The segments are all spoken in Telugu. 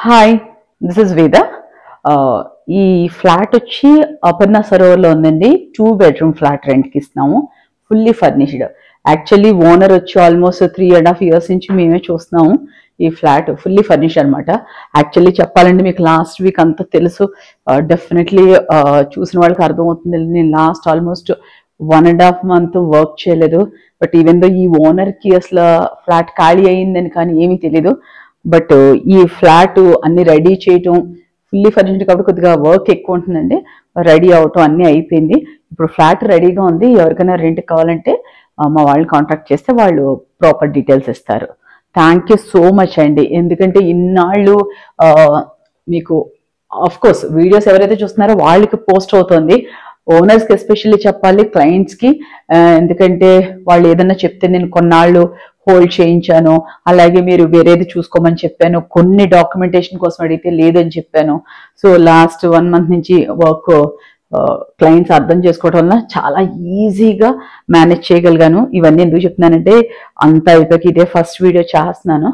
హాయ్, దిస్ ఇస్ వేద. ఈ ఫ్లాట్ వచ్చి అపర్ణ సరోవర్లో ఉందండి. 2 bedroom ఫ్లాట్ రెంట్కి ఇస్తున్నాము, ఫుల్లీ ఫర్నిష్డ్. యాక్చువల్లీ ఓనర్ వచ్చి ఆల్మోస్ట్ 3.5 years నుంచి మేమే చూస్తున్నాము. ఈ ఫ్లాట్ ఫుల్లీ ఫర్నిష్డ్ అనమాట. యాక్చువల్లీ చెప్పాలంటే మీకు లాస్ట్ వీక్ అంతా తెలుసు, డెఫినెట్లీ చూసిన వాళ్ళకి అర్థమవుతుంది. నేను లాస్ట్ ఆల్మోస్ట్ 1.5 month వర్క్ చేయలేదు. బట్ ఈవెన్ దో ఈ ఓనర్కి అసలు ఫ్లాట్ ఖాళీ అయ్యిందని కానీ ఏమీ తెలీదు. బట్ ఈ ఫ్లాట్ అన్ని రెడీ చేయటం, ఫుల్లీ ఫర్నిష్డ్ కాబట్టి కొద్దిగా వర్క్ ఎక్కువ ఉంటుందండి. రెడీ అవటం అన్నీ అయిపోయింది. ఇప్పుడు ఫ్లాట్ రెడీగా ఉంది. ఎవరికైనా రెంట్ కావాలంటే మా వాళ్ళని కాంటాక్ట్ చేస్తే వాళ్ళు ప్రాపర్ డీటెయిల్స్ ఇస్తారు. థ్యాంక్ యూ సో మచ్ అండి. ఎందుకంటే ఇన్నాళ్ళు మీకు ఆఫ్ కోర్స్ వీడియోస్ ఎవరైతే చూస్తున్నారో వాళ్ళకి పోస్ట్ అవుతుంది. ఓనర్స్కి ఎస్పెషల్లీ చెప్పాలి, క్లయింట్స్కి. ఎందుకంటే వాళ్ళు ఏదన్నా చెప్తే నేను కొన్నాళ్ళు హోల్డ్ చేయించాను, అలాగే మీరు వేరేది చూసుకోమని చెప్పాను, కొన్ని డాక్యుమెంటేషన్ కోసం అడిగితే లేదని చెప్పాను. సో లాస్ట్ 1 month నుంచి వర్క్ క్లయింట్స్ అర్థం చేసుకోవడం వల్ల చాలా ఈజీగా మేనేజ్ చేయగలిగాను. ఇవన్నీ ఎందుకు చెప్తున్నానంటే అంత అయిపోయి ఇదే ఫస్ట్ వీడియో చేస్తున్నాను.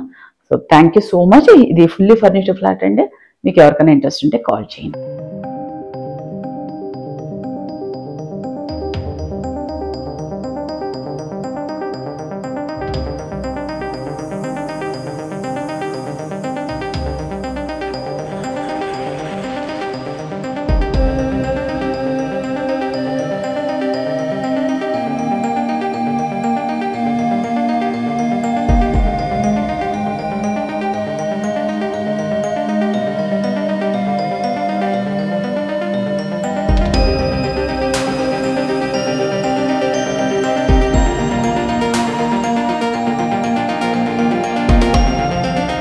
So thank you so much. ఇది ఫుల్లీ ఫర్నిష్డ్ ఫ్లాట్ అండి. మీకు ఎవరికైనా ఇంట్రెస్ట్ ఉంటే కాల్ చేయండి.